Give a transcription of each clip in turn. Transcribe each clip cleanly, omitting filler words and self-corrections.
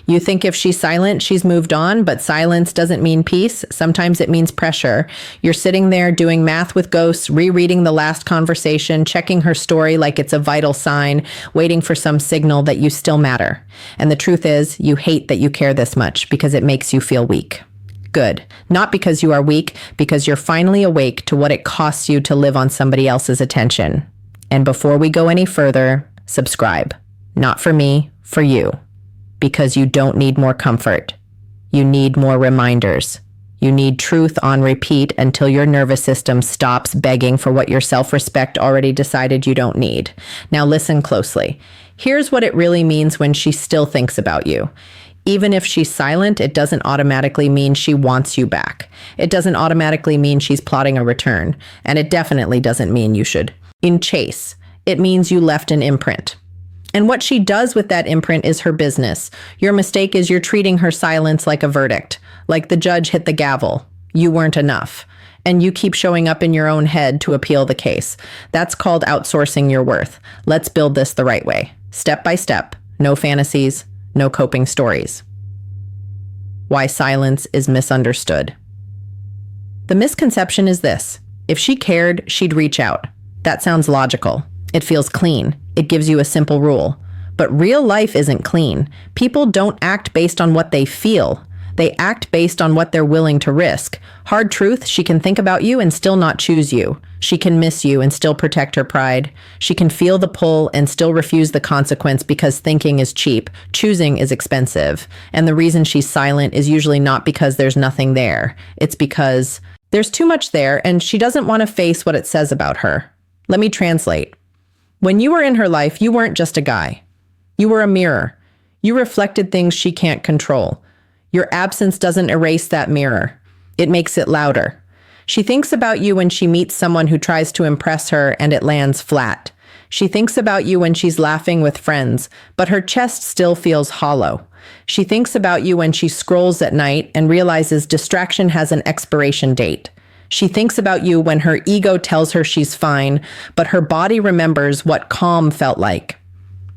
You think if she's silent, she's moved on, but silence doesn't mean peace. Sometimes it means pressure. You're sitting there doing math with ghosts, rereading the last conversation, checking her story like it's a vital sign, waiting for some signal that you still matter. And the truth is, you hate that you care this much because it makes you feel weak. Good. Not because you are weak, because you're finally awake to what it costs you to live on somebody else's attention. And before we go any further, subscribe. Not for me, for you. Because you don't need more comfort. You need more reminders. You need truth on repeat until your nervous system stops begging for what your self-respect already decided you don't need. Now listen closely. Here's what it really means when she still thinks about you. Even if she's silent, it doesn't automatically mean she wants you back. It doesn't automatically mean she's plotting a return. And it definitely doesn't mean you should chase. It means you left an imprint. And what she does with that imprint is her business. Your mistake is you're treating her silence like a verdict, like the judge hit the gavel. You weren't enough. And you keep showing up in your own head to appeal the case. That's called outsourcing your worth. Let's build this the right way. Step by step. No fantasies. No coping stories. Why silence is misunderstood. The misconception is this. If she cared, she'd reach out. That sounds logical. It feels clean. It gives you a simple rule. But real life isn't clean. People don't act based on what they feel. They act based on what they're willing to risk. Hard truth, she can think about you and still not choose you. She can miss you and still protect her pride. She can feel the pull and still refuse the consequence because thinking is cheap, choosing is expensive. And the reason she's silent is usually not because there's nothing there. It's because there's too much there and she doesn't want to face what it says about her. Let me translate. When you were in her life, you weren't just a guy. You were a mirror. You reflected things she can't control. Your absence doesn't erase that mirror. It makes it louder. She thinks about you when she meets someone who tries to impress her and it lands flat. She thinks about you when she's laughing with friends, but her chest still feels hollow. She thinks about you when she scrolls at night and realizes distraction has an expiration date. She thinks about you when her ego tells her she's fine, but her body remembers what calm felt like.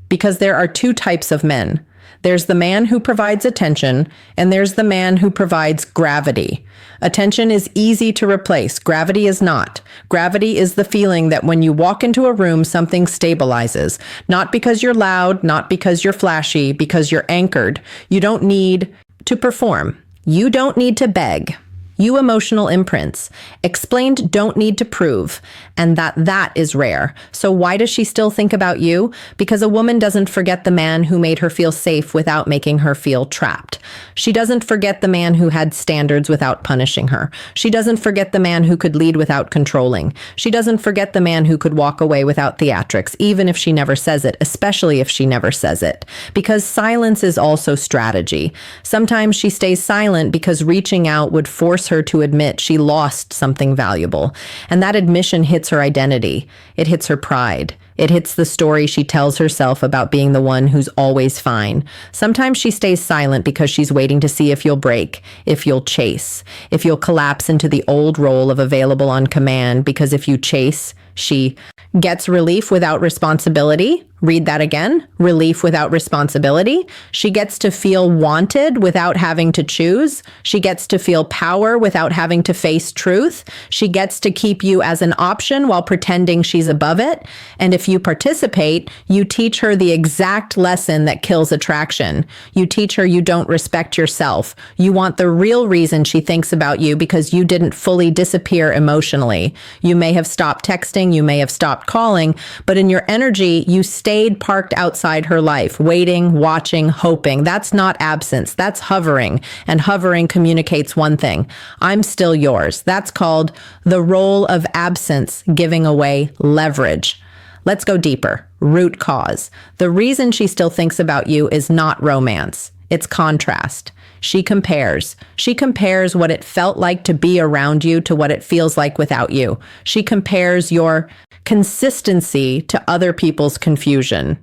Because there are two types of men. There's the man who provides attention, and there's the man who provides gravity. Attention is easy to replace. Gravity is not. Gravity is the feeling that when you walk into a room, something stabilizes. Not because you're loud, not because you're flashy, because you're anchored. You don't need to perform. You don't need to beg. You emotional imprints. Explained don't need to prove. And that is rare. So why does she still think about you? Because a woman doesn't forget the man who made her feel safe without making her feel trapped. She doesn't forget the man who had standards without punishing her. She doesn't forget the man who could lead without controlling. She doesn't forget the man who could walk away without theatrics, even if she never says it, especially if she never says it. Because silence is also strategy. Sometimes she stays silent because reaching out would force her to admit she lost something valuable. And that admission hits her identity. It hits her pride. It hits the story she tells herself about being the one who's always fine. Sometimes she stays silent because she's waiting to see if you'll break, if you'll chase, if you'll collapse into the old role of available on command, because if you chase, she gets relief without responsibility. Read that again. Relief without responsibility. She gets to feel wanted without having to choose. She gets to feel power without having to face truth. She gets to keep you as an option while pretending she's above it. And if you participate, you teach her the exact lesson that kills attraction. You teach her you don't respect yourself. You want the real reason she thinks about you because you didn't fully disappear emotionally. You may have stopped texting, you may have stopped calling, but in your energy, you stayed parked outside her life, waiting, watching, hoping. That's not absence, that's hovering. And hovering communicates one thing: I'm still yours. That's called the role of absence giving away leverage. Let's go deeper. Root cause. The reason she still thinks about you is not romance. It's contrast. She compares. She compares what it felt like to be around you to what it feels like without you. She compares your consistency to other people's confusion.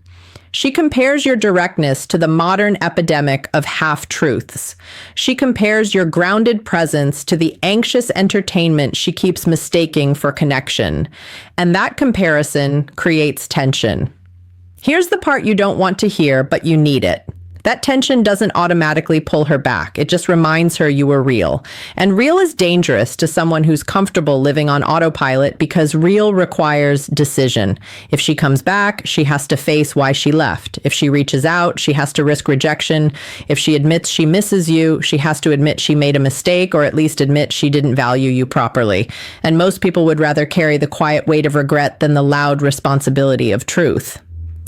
She compares your directness to the modern epidemic of half-truths. She compares your grounded presence to the anxious entertainment she keeps mistaking for connection. And that comparison creates tension. Here's the part you don't want to hear, but you need it. That tension doesn't automatically pull her back. It just reminds her you were real. And real is dangerous to someone who's comfortable living on autopilot because real requires decision. If she comes back, she has to face why she left. If she reaches out, she has to risk rejection. If she admits she misses you, she has to admit she made a mistake, or at least admit she didn't value you properly. And most people would rather carry the quiet weight of regret than the loud responsibility of truth.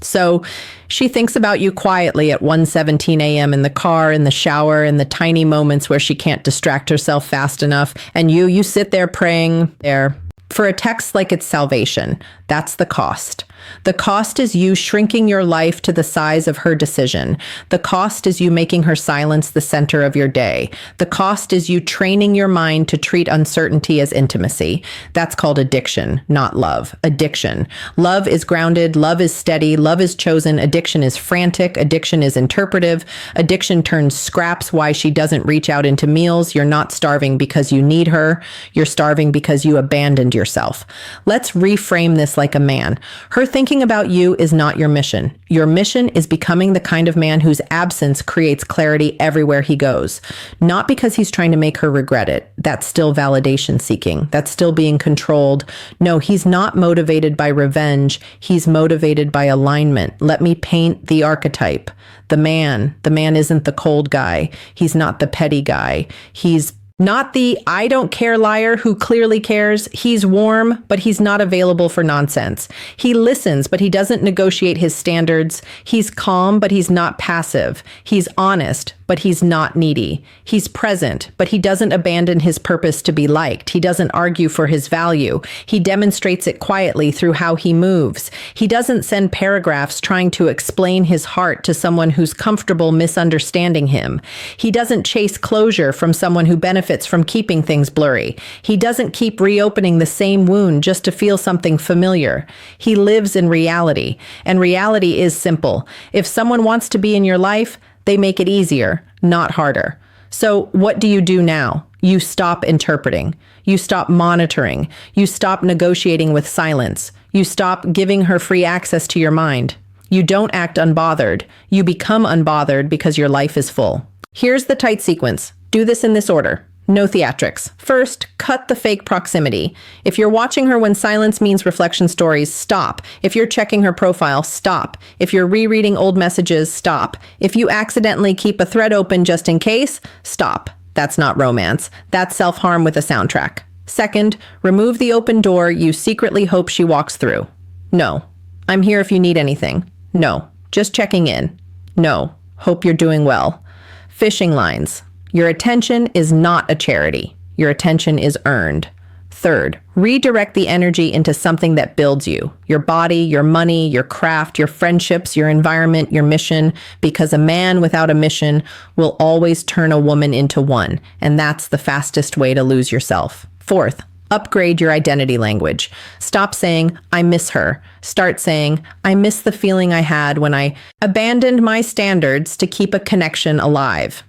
So she thinks about you quietly at 1:17 a.m. in the car, in the shower, in the tiny moments where she can't distract herself fast enough. And you sit there praying there for a text like it's salvation. That's the cost. The cost is you shrinking your life to the size of her decision. The cost is you making her silence the center of your day. The cost is you training your mind to treat uncertainty as intimacy. That's called addiction, not love. Addiction. Love is grounded. Love is steady. Love is chosen. Addiction is frantic. Addiction is interpretive. Addiction turns scraps why she doesn't reach out into meals. You're not starving because you need her. You're starving because you abandoned yourself. Let's reframe this like a man. Her thinking about you is not your mission. Your mission is becoming the kind of man whose absence creates clarity everywhere he goes. Not because he's trying to make her regret it. That's still validation seeking. That's still being controlled. No, he's not motivated by revenge. He's motivated by alignment. Let me paint the archetype. The man. The man isn't the cold guy. He's not the petty guy. He's not the I don't care liar who clearly cares. He's warm, but he's not available for nonsense. He listens, but he doesn't negotiate his standards. He's calm, but he's not passive. He's honest, but he's not needy. He's present, but he doesn't abandon his purpose to be liked. He doesn't argue for his value. He demonstrates it quietly through how he moves. He doesn't send paragraphs trying to explain his heart to someone who's comfortable misunderstanding him. He doesn't chase closure from someone who benefits from keeping things blurry. He doesn't keep reopening the same wound just to feel something familiar. He lives in reality, and reality is simple. If someone wants to be in your life, they make it easier, not harder. So what do you do now? You stop interpreting. You stop monitoring. You stop negotiating with silence. You stop giving her free access to your mind. You don't act unbothered. You become unbothered because your life is full. Here's the tight sequence. Do this in this order. No theatrics. First, cut the fake proximity. If you're watching her when silence means reflection stories, stop. If you're checking her profile, stop. If you're rereading old messages, stop. If you accidentally keep a thread open just in case, stop. That's not romance. That's self-harm with a soundtrack. Second, remove the open door you secretly hope she walks through. No. I'm here if you need anything. No. Just checking in. No. Hope you're doing well. Fishing lines. Your attention is not a charity. Your attention is earned. Third, redirect the energy into something that builds you. Your body, your money, your craft, your friendships, your environment, your mission, because a man without a mission will always turn a woman into one, and that's the fastest way to lose yourself. Fourth, upgrade your identity language. Stop saying, I miss her. Start saying, I miss the feeling I had when I abandoned my standards to keep a connection alive.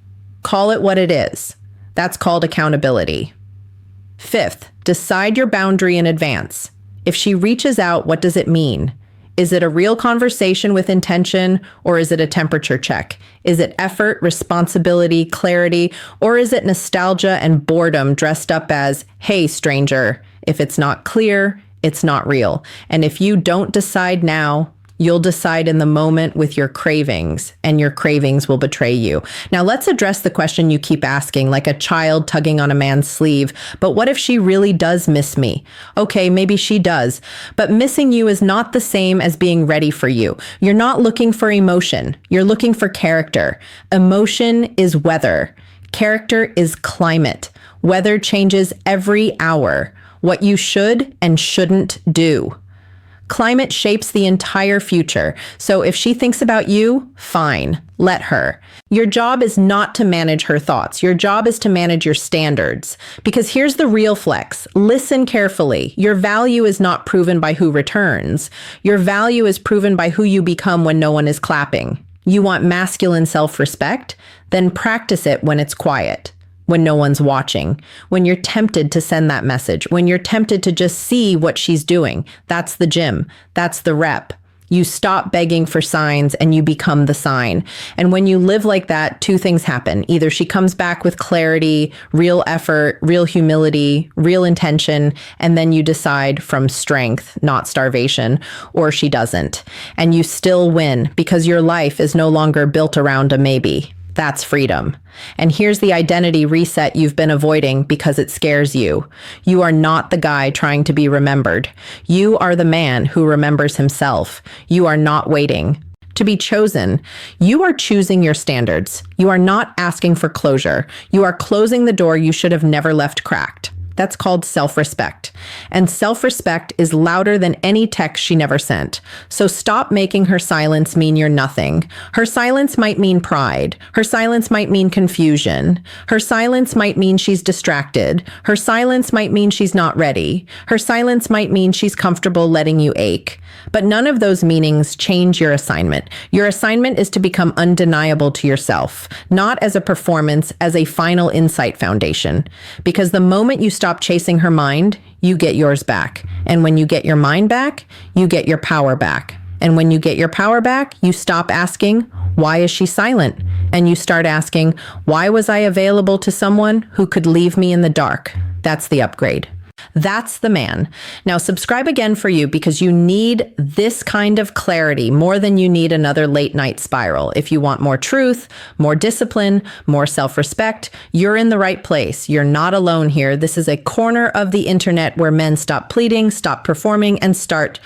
Call it what it is. That's called accountability. Fifth, decide your boundary in advance. If she reaches out, what does it mean? Is it a real conversation with intention, or is it a temperature check? Is it effort, responsibility, clarity, or is it nostalgia and boredom dressed up as, hey, stranger? If it's not clear, it's not real. And if you don't decide now, you'll decide in the moment with your cravings, and your cravings will betray you. Now let's address the question you keep asking, like a child tugging on a man's sleeve. But what if she really does miss me? Okay, maybe she does. But missing you is not the same as being ready for you. You're not looking for emotion. You're looking for character. Emotion is weather. Character is climate. Weather changes every hour. What you should and shouldn't do. Climate shapes the entire future. So if she thinks about you, fine, let her. Your job is not to manage her thoughts. Your job is to manage your standards. Because here's the real flex. Listen carefully. Your value is not proven by who returns. Your value is proven by who you become when no one is clapping. You want masculine self-respect? Then practice it when it's quiet. When no one's watching, when you're tempted to send that message, when you're tempted to just see what she's doing. That's the gym. That's the rep. You stop begging for signs and you become the sign. And when you live like that, two things happen. Either she comes back with clarity, real effort, real humility, real intention, and then you decide from strength, not starvation, or she doesn't. And you still win because your life is no longer built around a maybe. That's freedom. And here's the identity reset you've been avoiding because it scares you. You are not the guy trying to be remembered. You are the man who remembers himself. You are not waiting to be chosen. You are choosing your standards. You are not asking for closure. You are closing the door you should have never left cracked. That's called self-respect. And self-respect is louder than any text she never sent. So stop making her silence mean you're nothing. Her silence might mean pride. Her silence might mean confusion. Her silence might mean she's distracted. Her silence might mean she's not ready. Her silence might mean she's comfortable letting you ache. But none of those meanings change your assignment. Your assignment is to become undeniable to yourself, not as a performance, as a final insight foundation. Because the moment you stop chasing her mind, you get yours back. And when you get your mind back, you get your power back. And when you get your power back, you stop asking, why is she silent? And you start asking, why was I available to someone who could leave me in the dark? That's the upgrade. That's the man. Now subscribe again for you because you need this kind of clarity more than you need another late night spiral. If you want more truth, more discipline, more self-respect, you're in the right place. You're not alone here. This is a corner of the internet where men stop pleading, stop performing, and start